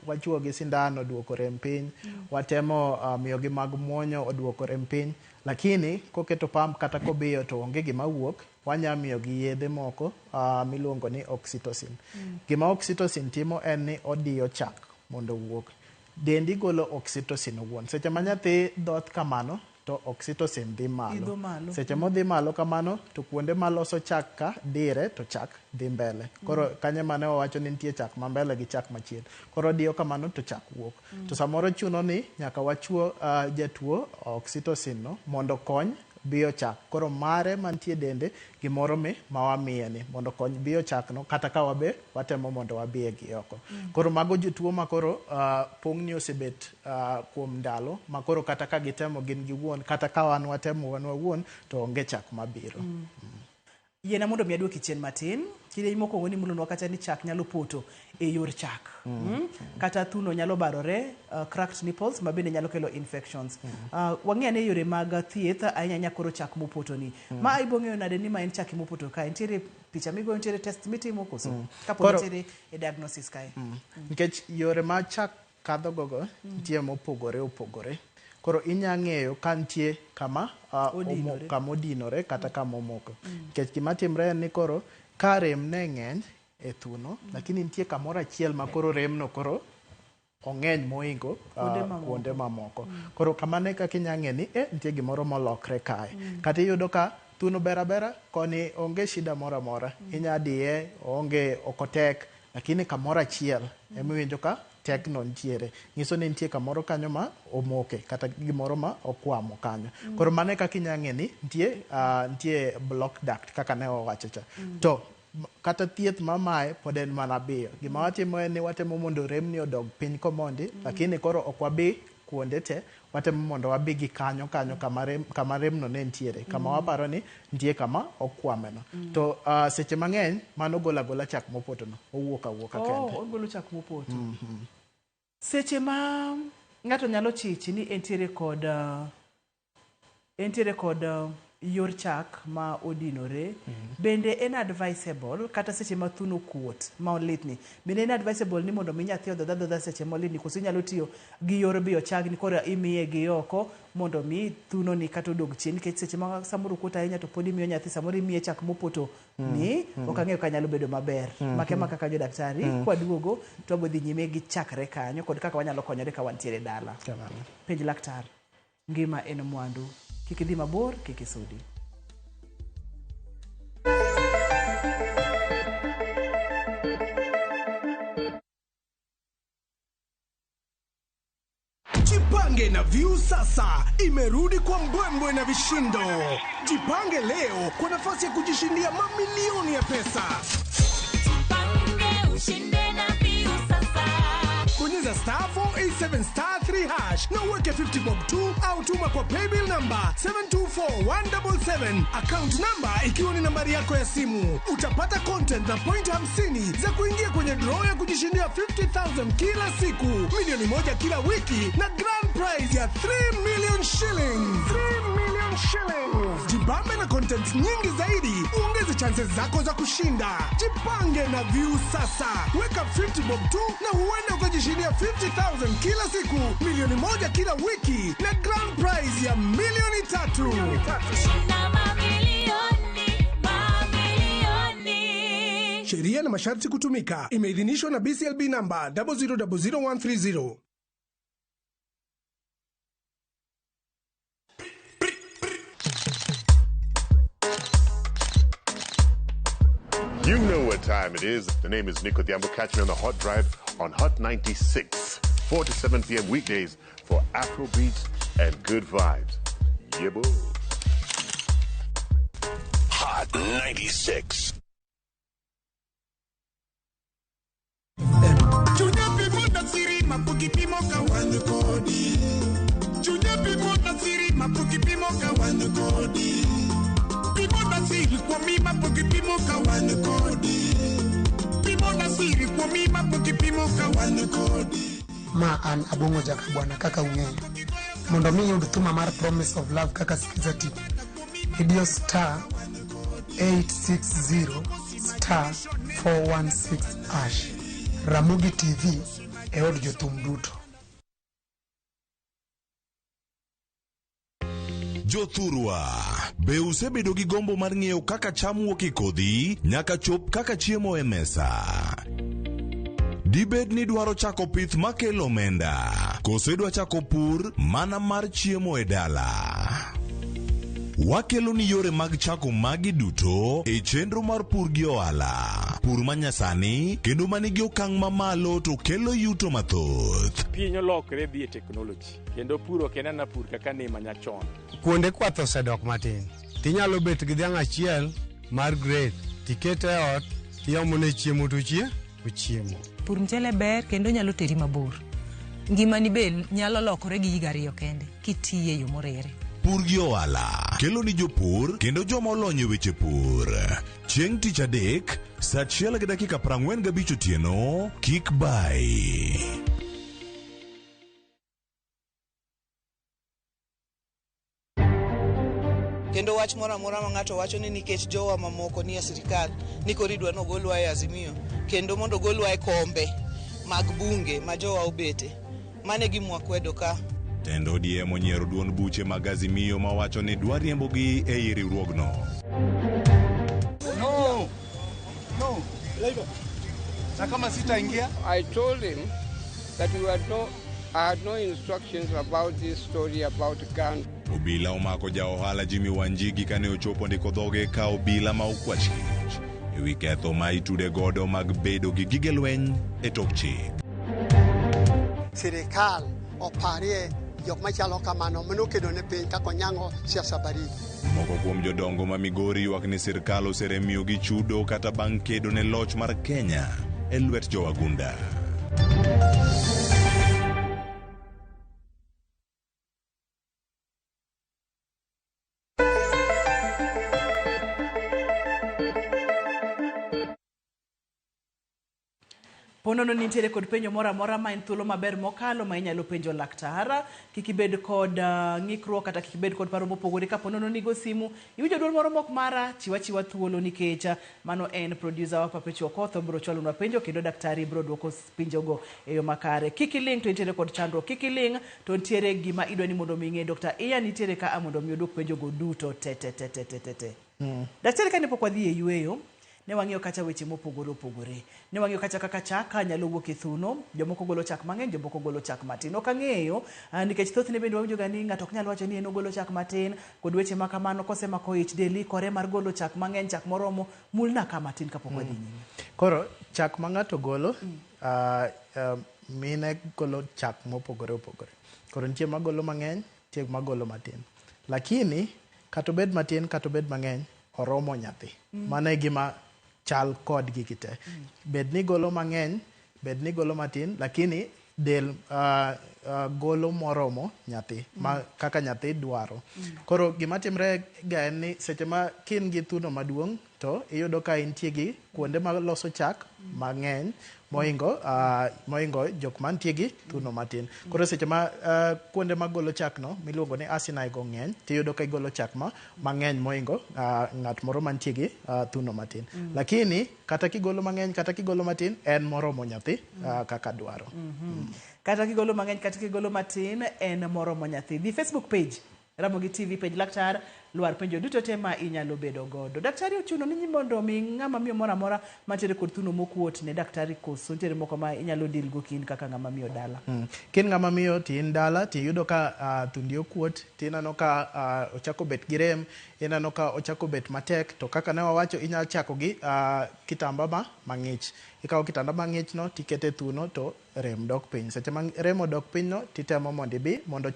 wachuo gi sindan oduoko rem piny, watemo miyo gi mag muonyo oduoko rem piny, lakini koketo pump kata kobiyo to onge gima wuok, wanya miyo gi yedhe moko miluongo ni oxytocin. Gima oxytocin timo en ni odiyo chak mondo wuog. Dendi golo oxytocin owuon. Seche ma nyathi dhoth kamano, to oxytocin dhi malo. Seche modhi malo kamano, to kuonde maloso chak ka dire, to chak dhi mbele. Koro kanye mane wawacho ni nitie chak ma mbele gi chak machien. Koro diyo kamano to chak wuok. To samoro chuno ni nyaka wachuo jatuo oxytocin no mondo kony biyo chak. Koro mare mantie dende gimoro ma wamiye ni mondo kony biyo chak no, kata ka wabe watemo mondo wabiye gi oko. Koro mago jotuo ma koro pong' ni osebet kuom ndalo, ma koro kata ka gitemo gin giwuon, kata ka wan watemo wan wawuon, to onge chak mabiro. Yiena mondo mi aduoki chien matin, kinde mokwongo ni mulonwa kata ni chak nyalo poto e yor chak. Kata thuno nyalo barore, cracked nipples, ma bende nyalo kelo infections. Wang'eyo ne yore mag thieth ahinya koro chak mopoto ni. Ma ibong'eyo nade ni ma en chak mopoto kae? Nitiere picha migoyo, nitiere test mitimo koso? Kapo nitiere e diagnosis kae. Nikech yore ma chak kadho gogo, nitie mopogore opogore. Koro inya ng'eyo ka nitie kama odinore kata kama omoko. Nikech gima timre en ni koro ka rem ne ng'eny e thuno, lakini nitie kamoro achiel ma koro remno koro ong'eny moingo kuonde mamoko. Koro kamano kaka inya ng'e ni nitie gimoro molokre kae. Kata iyudo ka thuno berabera, koni onge shida moro amora. Inya diye, onge okotek, lakini kamoro achiel emiwinjo ka tekno ntiere nyiso ni nitie kamoro kanyo ma omoke kata gimoro ma okwamo kanyo koro mane kaka inya ng'e ni nitie block duct kaka ne owacho cha to kata thieth mamaye pod en mana biyo gima watimo en ni watemo mondo remni odog piny komondi lakini koro ok wabi kuonde te watemo mondo wabi gi kanyo kama remno ne ntiere kama waparo ni nitie kama okwameno to seche mang'eny mano golo agola chak mopotono owuok awuoka kende ogolo chak mopoto seche ma ng'ato nyalo chichi ni entiere kod yor chak ma odinore bende en advisable kata seche ma thuno kuot ma olitni bende en advisable ni mondo mi nyathi odhodha seche ma olitni koso inyalo tiyo gi yor biyo chagni koro imiye gi oko mondo mi thuno ni kata odog chien nikech seche ma samoro kuot ahinya to pod imiyo nyathi samoro imiye chak mopoto ni ok ang'eyo ka nyalo bedo maber make ma kaka jodaktari kwaduogo to wabodhi nyime gi chakre kanyo kod kaka wanyalo konyore ka wantiere dala penj laktar ngima en mwandu kik idhi mabor kik isudi Jipange na View sasa imerudi kwa mbwembwe na vishindo. Jipange leo kwa nafasi ya kujishindia mamilioni ya pesa. Jipange ushinde na View sasa. Bonyeza *487*3# na uweke 50 bob tu au tuma kwa paybill number 724177 account number ikiwa ni nambari yako ya simu. Utapata content na point 50 za kuingia kwenye draw ya kujishindia 50,000 kila siku, milioni moja kila wiki na grand prize ya 3 million shillings. 3 million shillings. Jibambe na content nyingi zaidi, uongeze chances zako za kushinda. Jipange na View sasa. Weka 50 bob tu na huenda ukajishindia 50,000 kila siku, milioni moja kila wiki na grand prize ya milioni 3. Shinda mamilioni. Sheria na masharti kutumika. Imeidhinishwa na BCLB number 0000130. You know what time it is. The name is Nico Diambo. Catch me on the Hot Drive on Hot 96, 4 to 7 p.m. weekdays for Afro beats and good vibes. Yeah, boy. Hot 96. Ma an abongo jaka bwana kaka ung'eyo mondo mi yud thuma mar Promise of Love kaka sikiza tip idio *860*416# Ramogi TV e od jothum duto. Jothurwa, be usebedo gi gombo mar ng'eyo kaka cham wuok e kodhi nyaka chop kaka chiemo e mesa? Dibed ni dwaro chako pith makelo omenda, koso idwa chako pur mana mar chiemo e dala? Wakelo ni yore mag chako magi duto e chenro mar pur gi ohala. Pur manyasani kendo manigi okang' mamalo to kelo yuto mathoth. Piny olokre dhi e teknoloji kendo puro kenana pur kaka ne manyachon. Kuonde kwath osedok matin. Tinyalo bet gi dhiang' achiel mar grade tikete e ot tiomone chiemo to chiemo. Pur mchele ber kendo nyalo teri mabor. Ngimani be nyalo lokore gi higa 2 kende kitiye e yo morere. Pur gi ohala kelo ni jopur kendo joma olony e weche pur. Chieng' tich adek saa 1:45 otieno, kik bai. Kendo wach moro amora ma ng'ato wacho ni nikech jowa mamoko ni e sirikal ni koridwa no golwa e Azimio kendo mondo golwa e kombe mag bunge ma jowa obete. Mane gimwa kwedo ka. Tendo ODM onyiero duond buche mag Azimio ma wacho ni dwa riembogi e riwruogno. No, Labour. Na kama sitaingia, I told him that I had no instructions about this story about gun. Obila omako ja ohala Jimmy Wanjigi kane ochopo ndiko dhoge ka obila ma okwach ewi ketho ma itude godo mag bedo gi gige lweny e tok chik. sirikal oparie jok machalo kamano mano kedo ne piny kako nyango siasa baridi. Moko kuom jodongo ma Migori ywak ni sirkal oseremiyogi chudo kata bang' kedo ne loch mar Kenya e lwet jowagunda. Ponono nitiere kod penjo mora mora ma en thuolo maber mokalo ma inyalo penjo laktar. Kik ibed kod ng'ikruok kata kik ibed kod paro mopogore ka ponono nigo simu. Iwinjo duol moro mok mara chiwa thuolo nikech mano en producer wa Perpetual Kotho bro chwalonwa penjo kendo daktari bro duoko penjogo e yo makare. Kik iling to nitiere kod chandruok. Kik iling to nitiere gima idwani mondo mi ng'e Dr. Ian nitiere ka mondo mi oduok penjogo duto te. Daktari ka ne pok wadhi e yueyo ne wang'iyo kacha weche mopogore opogore. Ne wang'iyo kacha kaka chak nyalo wuok e thuno, jomoko golo chak mang'eny, jomoko golo chak matin. Ok ang'eyo nikech thothne bende wawinjo ga ni ng'ato ok nyal wacho ni en ogolo chak matin, kod weche ma kamano kosemako ich del ikore mar golo chak mang'eny, chak moromo mulna ka matin kapok wadhi nyime. Koro chak ma ng'ato golo, mine golo chak mopogore opogore. Koro nitie magolo mang'eny, nitie magolo matin. Lakini kata obed matin kata obed mang'eny oromo nyathi. Mano e gima chal kod gigi te. Bed ni golo mang'eny, bed ni golo matin, lakini del golo moromo nyathi, ma kaka nyathi dwaro. Koro gima timre ga en ni seche ma kin gi thuno maduong' to iyudo ka intie gi kuonde ma loso chak mang'eny moingo jok mantie gi thuno matin. Koro seche ma kuonde ma golo chak no miluongo ni asinine go ng'eny, tiyudo ka igolo chak mang'eny moingo ng'at moro mantie gi thuno matin. Lakini kata kigolo mang'eny kata kigolo matin en moromo nyathi kaka dwaro. Kata kigolo mang'eny kata kigolo matin en moromo nyathi. The Facebook page Ramogi TV page laktar luar penjo duto te ma inyalo bedo godo. Daktari ochuno ni mondo mi ng'ama miyo mora mora mantiere kod thuno mokuot ne daktari koso nitiere moko ma inyalo deal go kin kaka ng'ama miyo dala. Kin ng'ama miyo tin dala tiyudo ka thundi okuot, tinano ka ochako bet gi rem, inano ka ochako bet matek, to kaka ne wawacho inyalo chako gi kitamba mang'ich. Ikawo kitanda mang'ich no tikete thuno to rem dok piny. Seche ma rem odok piny no titemo mondo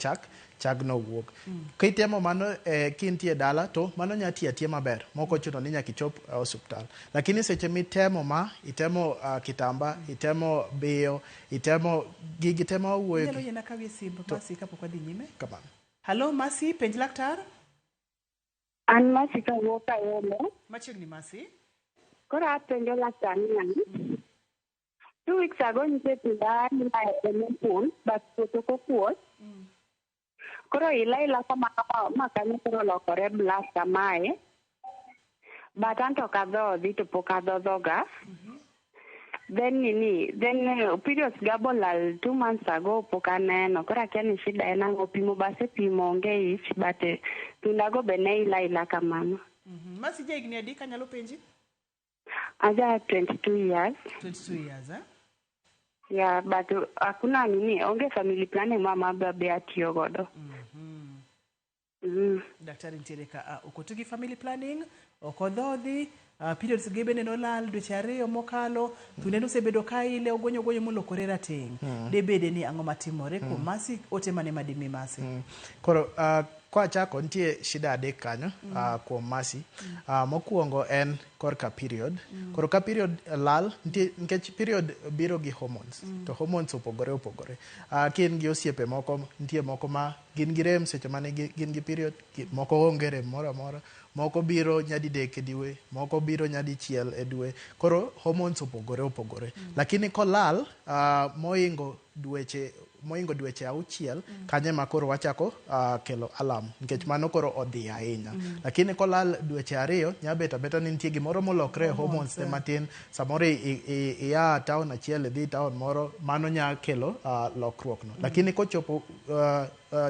chagno wuok. Kitemo mano kintie dala to mano nya tiya maber. Moko chuno ni nyaka ichop hospital. Lakini seche mitemo itemo kitamba, itemo biyo, itemo gigi temo wuoyo. Nyalo yena kawi simba Masi kapok wadhi nyime. Kamano. Hello Masi, penj laktar? An Masi ka wuok Ayolo. Machiegni Masi? Koro apenjo laktar ni 2 weeks ago nise pida ni ma pool but kotoko kuot. Koro ila kama kanyo koro lokore blast kamae. But anto kadhodhi to pok adhodhoga. Then periods gabolal 2 months ago pok aneno. Koro akia ni shida en ang'o, pimo base pimo onge ich but tundago be ne ila kamano. Masi ja higni adi kanyalo penji? Aja 22 years. 22 years, eh? Yeah, but hakuna onge family planning mama babe atiyo godo. Daktari nitiere ka okotugi family planning, okodhodhi, periods gi bende nolal dweche 2 mokalo, thuneno osebedo ka ile ogonyo molokore rateng'. Debede ni ang'o matimore kuom Masi ote mane madimi Masi? Koro kwa chako nitie shida adek kanyo kuom Masi. Mokuongo en korka period. Koro ka period lal nikech period biro gi hormones. To hormones opogore. Kin gi osiepe moko nitie moko ma gin gi rem seche mane gin gi period, moko onge rem moro amora. Moko biro nyadi dek e dwe, moko biro nyadi chiel e dwe. Koro hormones opogore. Lakini kolal moingo dweche 6 kanye ma koro wachako kelo alarm nikech mano koro odhi ahinya. Lakini kolal dweche 2 nyabeta beta ni nitie gimoro molokre hormones te matin, samoro iya town achiel dhi town moro, mano nya kelo lokruok no. Lakini kochopo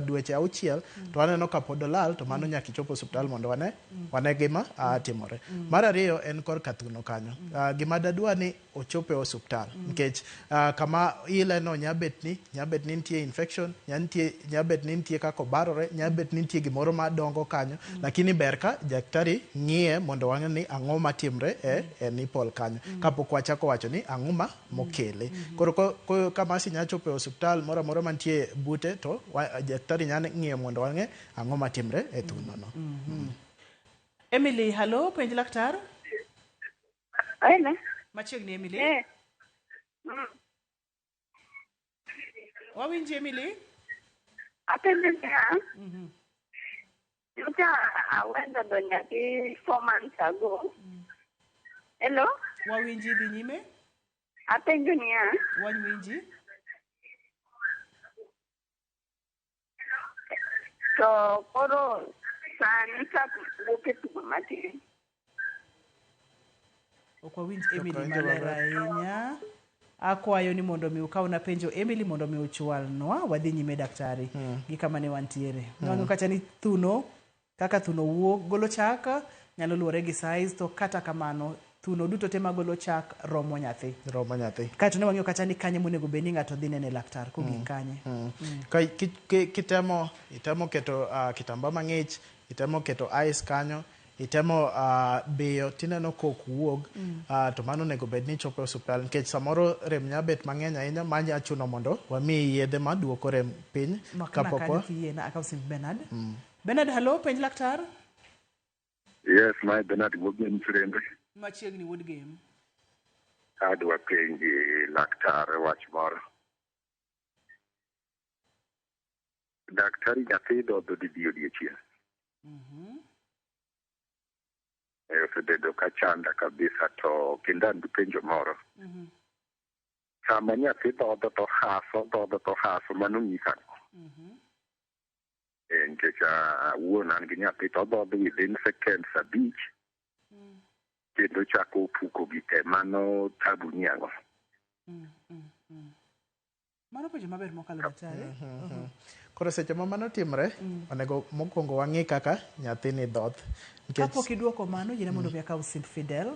dweche 6 to waneno ka pod olal to mano nyaka ichop osuptal mondo wane gima timore. Mar ariyo en korka thuno kanyo. Gima dadwa ni ochope osuptal nikech kama ileno nyabet ni nitie infection, nyabet ni nitie kako barore, nyabet ni nitie gimoro madongo kanyo, lakini ber ka daktari ng'iye mondo wang'e ni ang'o matimre e nipple kanyo kapok wachako wacho ni ang'o mokele. Koro kama sinya chopo e osuptal moro amora mantie bute to daktari nyane ng'iye mondo wang'e ang'o matimre e thuno no. Emily, hello, penj laktar. Aina. Machiegni Emily. Wawinji Emily? I went to the 4 months ago. Hello? Wawinji dhi nyime? Apenjo niya. Wawinji? To koro sani ka wuoke tugo matin. Ok wawinj Emily maler ahinya. Akwayo ni mondo mi ukawna penjo Emily mondo mi uchwalnwa wadhi nyime daktari gi kama ne wantiere. Ng'anyo kacha ni thuno kaka thuno wuok golo chak nyalo luwore gi size to kata kamano thuno duto te magolo chak romo nyathi. Kato ne wang'eyo kacha ni kanye monego bed ni ng'ato dhi nene laktar kogik kanye. Itemo keto kitamba mang'ich, itemo keto ice kanyo, itemo biyo tineno kok wuog to mano nego bed ni chopo osuptal nikech samoro rem nyabet mang'eny ahinya manya chuno mondo wamiyi yedhe maduoko rem piny kapok Bernard, hello, penj laktar. Yes, my Bernard Woodgame friend. Machiegni Woodgame. Adwa penji laktar wach moro. Daktari nyathi dhodho di odiochieng'. Osebedo ka chanda kabisa to kindandu penjo moro. Sama nyathi dhodho to haso mano nyisa. Nikech wuon an gi nyathi to dhodho within seconds 5 kendo chako puko gite mano tabu niang'o. Mano penjo maber mokalo daktari. Koro seche ma mano timre onego mokwongo wang'i kaka nyathini dhoth. Kapok iduoko mano yine mondo mi akaw simb Fidel.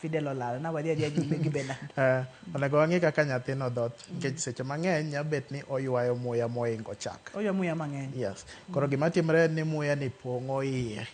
Fidel olal na wadhi adhi nyime gi Bernard. Onego wang'i kaka nyathino dhoth nikech seche mang'eny nyabet ni oywayo muya moingo chak. Oywayo muya mang'eny. Yes. Koro gima timre ni muya ni pong'o iye.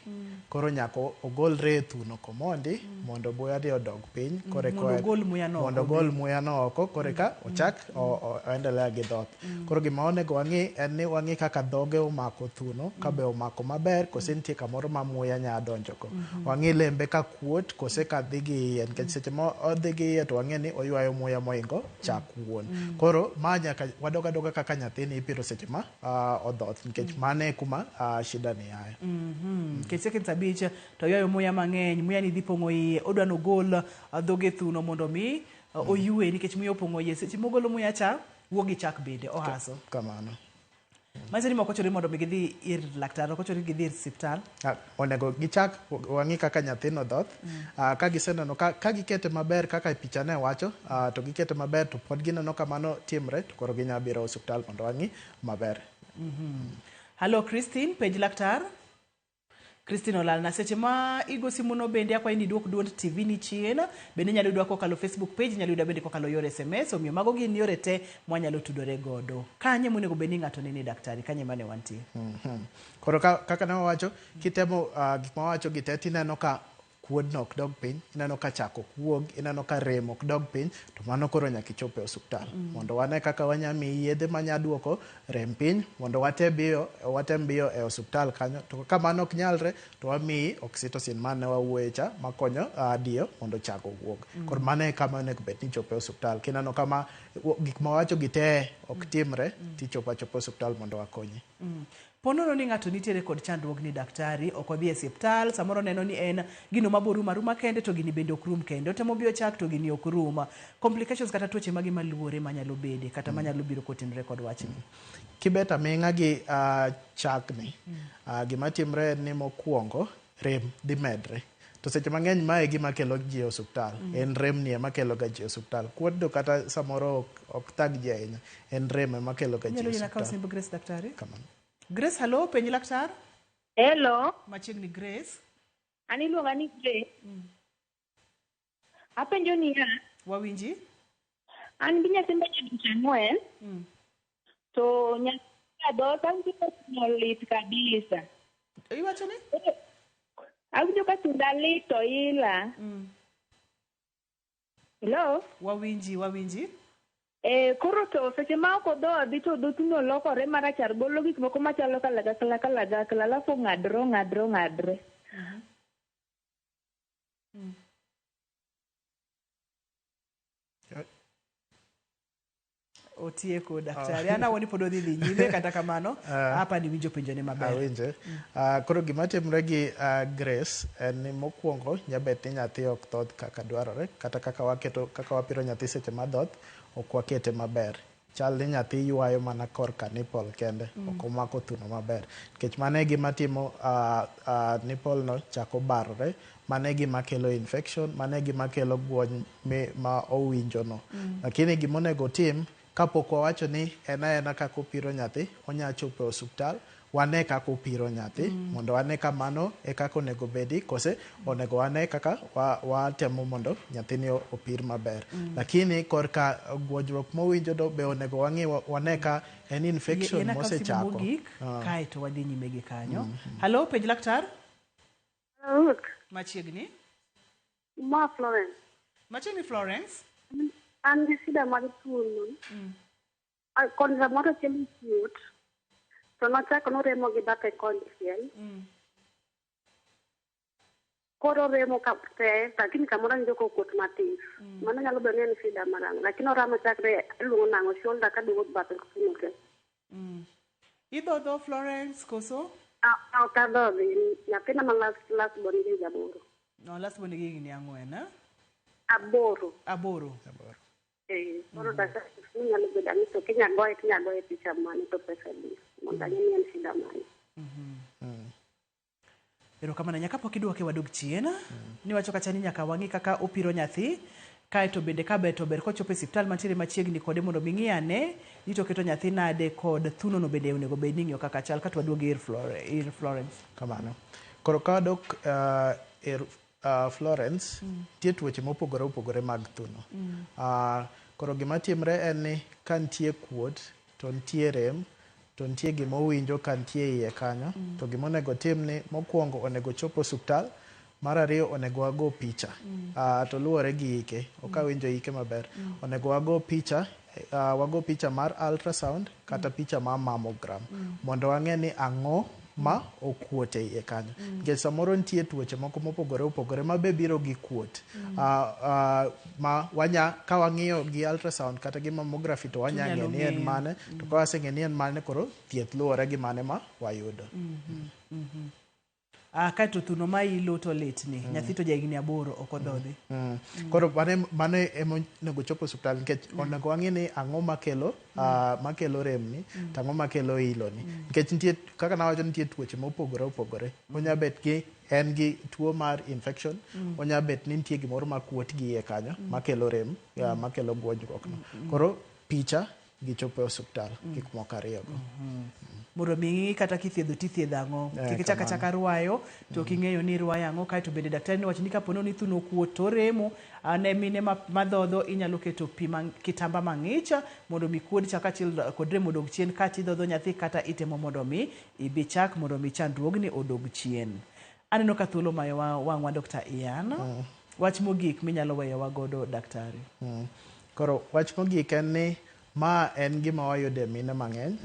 Koro nyako ogolre e thuno komondi mondo muya ni odog piny mondo ogol muya no oko koreka ochak oendelea gi dhoth. Koro gima onego wang'i en ni wang'i kaka dhoge omako thuno kabe omako maber kose nitie kamoro ma muya nya donjo ko. Wang'i lembe ka kuot kose ka dhi gi iye nikech seche ma odhi gi iye to wang'e ni oywayo muya moingo chak wuon. Koro ma nyaka wadoga doga kaka nyathini ipiro seche ma odhoth nikech mane kuma shida ni aye. Nikech seconds 5 to oywayo muya mang'eny, muya ni dhi pong'o iye, odwa nogol dhoge thuno mondo mi oywe nikech muya opong'o iye. Seche mogolo muya cha wuogi chak bende ohaso. Kamano. Manyiso ni mokochore mondo mi gidhi ir laktar, okochore gidhi ir siptal. Onego gichak wang'i kaka nyathino dhoth. Ka giseneno ka gikete maber kaka picha ne wacho to gikete maber to pod gineno ka mano timre to koro ginya biro osuptal mondo wang'i maber. Hello Christine, penj laktar. Christine olal na seche ma igo simuno bende akwayi ni duok duond TV ni chien. Bende nyalo yuda kokalo Facebook page, nyalo yuda bende kokalo yore SMS. Omiyo mago gin yore te mwanyalo tudore godo. Kanye monego bed ni ng'ato nene daktari, kanye mane wantie. Koro kaka ne wawacho, kitemo gik ma wawacho gite tineno ka kuodno ok dog piny, ineno ka chak ok wuog, ineno ka rem ok dog piny, to mano koro nyaka ichop e osuptal. Mondo wane kaka wanyamiyi yedhe manya duoko rem piny, mondo watem biyo e osuptal kanyo. To ka mano ok nyalre, to wamiyi oxytocin mane wawuoye cha makonyo diyo mondo chak owuog. Koro mano e kama onego bed ni ichopo e osuptal. Kineno kama gik ma wacho gite ok timre, tichopo achopa e osuptal mondo wakonyi. Ponono ni ng'ato nitiere kod chandruok ni daktari ok odhi e siptal, samoro neno ni en gino mabor ruma kende to gini bende ok rum kende, otemo biyo chak to gini ok rum. Complications kata tuoche magi maluore manyalo bede kata manyalo biro kotenore kod wachni. Kibet aming'a gi chakni, gima timre ni mokwongo rem dhi medre. To seche mang'eny mae gima kelo ji e osuptal. En rem ni ema kelo ga ji e osuptal. Kuodo kata samoro ok thag ji ahinya. En rem ema kelo ga ji e osuptal. Nyalo yina kaw simb Grace daktari? Kamano. Grace, hello, penj laktar. Hello. Machiegni Grace. An iluonga ni Grace. Apenjo niya. Wawinji. An gi nyathi ma jadut ang'wen. To nyathi adhoth awinjo ka lit kabisa. Iwacho ni? Awinjo ka tunda lit to ila. Hello? Wawinji. Koro to seche ma ok odhodhi to dhothno lokore marachar, golo gik moko machalo kalagakla alafu ng'adre. Otieko daktari. Ana woni pod odhi nyime kata kamano. Hapa ni winjo penjo ne maber. Awinje. Koro gima timre gi Grace en ni mokwongo nyabet ni nyathi ok dhoth kaka dwarore kata kaka wapiro nyathi seche madhoth ok wakete maber. Chal ni nyathi ywayo mana korka nipple kende, ok omako thuno maber. Nikech mano e gima timo nipple no chako barore, mano e gima kelo infection, mano e gima kelo guony ma owinjo no. Lakini gima onego tim kapok wawacho ni ena kaka opiro nyathi, onya chopo e osuptal, wane kaka opiro nyathi, mondo wane ka mano e kaka onego bedi, kose onego wane kaka watemo mondo nyathini opir maber. Lakini korka guojruok mowinjo do be onego wane ka en infection mosechako. Kae to wadhi nyime gi kanyo. Hello, penj laktar. Machiegni. Ma Florence. Machiegni Florence. An gi shida mar thuno. Kon samoro chiemo cute. To nochako noremo gi bathe konchiel. Koro remo kapte, lakini kamoro njo kokot matis. Mano nyalo bedo ni en shida marang'. Lakini oramo chakre luongo nang'o shoulder ka duogo bathe kuno. Idhodho Florence koso? Ok adhodhi. Nyathina ma last born gi jaboro. No, last born gi higni ang'wen, ha? Aboro. Koro daktari nyalo bedo ni to kinyagoye picha mane to pesa di. Mondo ni en shida mane. Erokamano, nyaka pok idwoke wadog chien. Niwacho kacha ni nyaka wang'i kaka opiro nyathi. Kae to bende ka ber kochopo e osiptal mantiere machiegni kode mondo mi ng'iyane ni to keto nyathi nade kod thuno no bende onego bed ni ng'iyo kaka chal ka to waduogo ir Florence. Kamano. Koro ka wadok Florence, tie tuoche mopogore mag thuno. Koro gima timre en ni ka nitie kuot, to nitie rem, to nitie gima owinjo ka nitie iye kanyo, to gima onego tim ni mokwongo onego chop osuptal, mar ariyo onego wago picha. To luwore gi ike, ok awinjo ike maber. Onego wago picha mar ultrasound kata picha mar mammogram, mondo wang'e ni ang'o ma okuot e iye kanyo. Nikech samoro nitie tuoche moko mopogore ma be biro gi kuot. Ma ka wang'iyo gi ultrasound kata gi mammography to wanya ng'e ni en mane, to ka waseng'e ni en mane, koro thieth luwore gi mane ma wayudo. Kae to thuno ma ilo to litni, nyathi to jahigni 8 ok odhodhi. Koro mano ema onego chop osuptal, nikech onego wang'e ni ang'o makelo remni, to ang'o makelo iloni. Nikech nitie, kaka nawacho, nitie tuoche mopogore. Onya bet en gi tuo mar infection, onya bet ni nitie gimoro makuot gi iye kanyo makelo rem, makelo guojruok no. Koro picha gi chopo e osuptal, gik moko ariyogo. Mondo mi kata kithiedho tithiedho ang'o, kik chaka rwayo to king'eyo ni irwayo ang'o. Kae to bende daktari ni wacho ni kapono ni thuno kuot to remo, ne mine madhodho inyalo keto pi kitamba mang'ich mondo mi kuod chak achiel kod remo odog chien ka tidhodho nyathi, kata itemo mondo mi ibi chak mondo mi chandruogni odog chien. Aneno ka thuolo mayo wang'wa Dr. Ian. Wach mogik minyalo weyowa godo daktari. Koro wach mogik en ni ma en gima wayudo e mine mang'eny.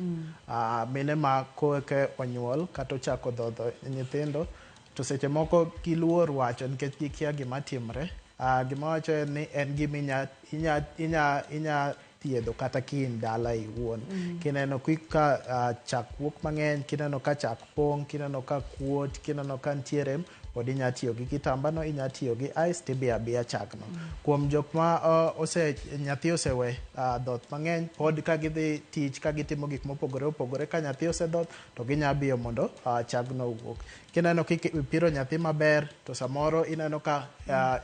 Mine ma koke onyuol kata ochako dhodho nyithindo, to seche moko giluor wacho nikech gikia gima timre. Gima wacho en ni en gima inya thiedho kata ki in dala iwuon. Kineno ka chak wuok mang'eny, kineno ka chak pong', kineno ka kuot, kineno ka nitie rem, pod inya tiyo gi kitambano, inya tiyo gi ice tibiyo abiya chakno. Kuom jok ma nyathi osewe dhoth mang'eny, pod ka gidhi tich, ka gitimo gik mopogore, ka nyathi osedhoth to ginya biyo mondo chagno owuok. Kineno kipiro nyathi maber, to samoro ineno ka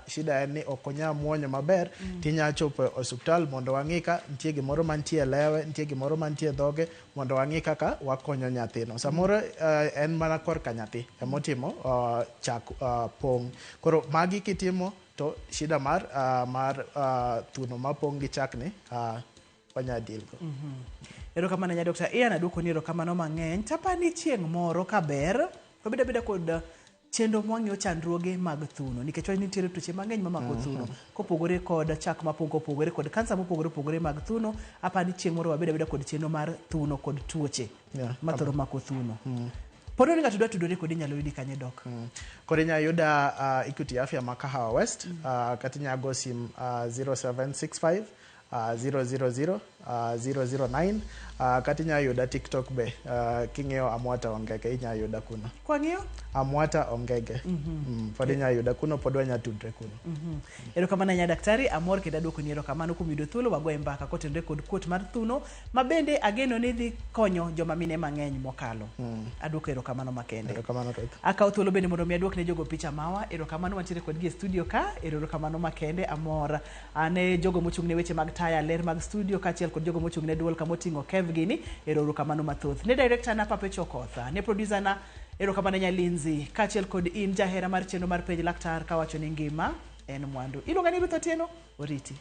shida en ni ok onya muonyo maber, tinya chopo e osuptal mondo wang'i ka nitie gimoro mantie e lewe, nitie gimoro mantie e dhoge, mondo wang'i kaka wakonyo nyathino. Samoro en mana korka nyathi emotimo chak pong'. Koro magi kitimo to shida mar thuno mapong' gi chak ni wanya deal go. Erokamano nya Dr. Ian aduoko ni erokamano mang'eny. Tapani chieng' moro kaber obeda kod chendo mwang'io chandruoge mag thuno nikech wani nitiere tuoche mang'eny mamako thuno kopogore kod chak mapong' kopogore kod kansa mopogore mag thuno. Apani chieng' moro wabeda kod chendo mar thuno kod tuoche mathoro mako thuno. Pod ni ng'ato dwa tudore kodi nyalo yudi kanye dok? Koro inya yuda Equity Afya ma Kahawa West kata inya go sim 0765 000 009 kata inya yuda TikTok be king'eyo Amwata Ongege inya yuda kuno. Kwang'eyo? Amwata Ongege. Pod inya yuda kuno pod wanya tudre kuno. Erokamano nya daktari amor kendo aduoko ni erokamano kuom yudo thuolo wagoye mbaka kotenore kod kuot mar thuno mabende ageno ni dhi konyo joma mine mang'eny mokalo. Aduoko erokamano makende. Erokamano to. Akaw thuolo bende mondo mi aduok ne jogo picha mawa. Erokamano mantiere kodgi e studio ka. Erokamano makende amor. Ane jogo mochung' ne weche mag taya ler mag studio kachiel kod jogo mochung' ne duol kamoting'o Kev gini. Erokamano mathoth. Ne director na Pape Chokotha, ne producer na erokamano Nyalinzi kachiel kod in jahera mar chenro mar penj laktar kawacho ni ngima en mwandu. Iluonga ni Ruth Otieno, oriti.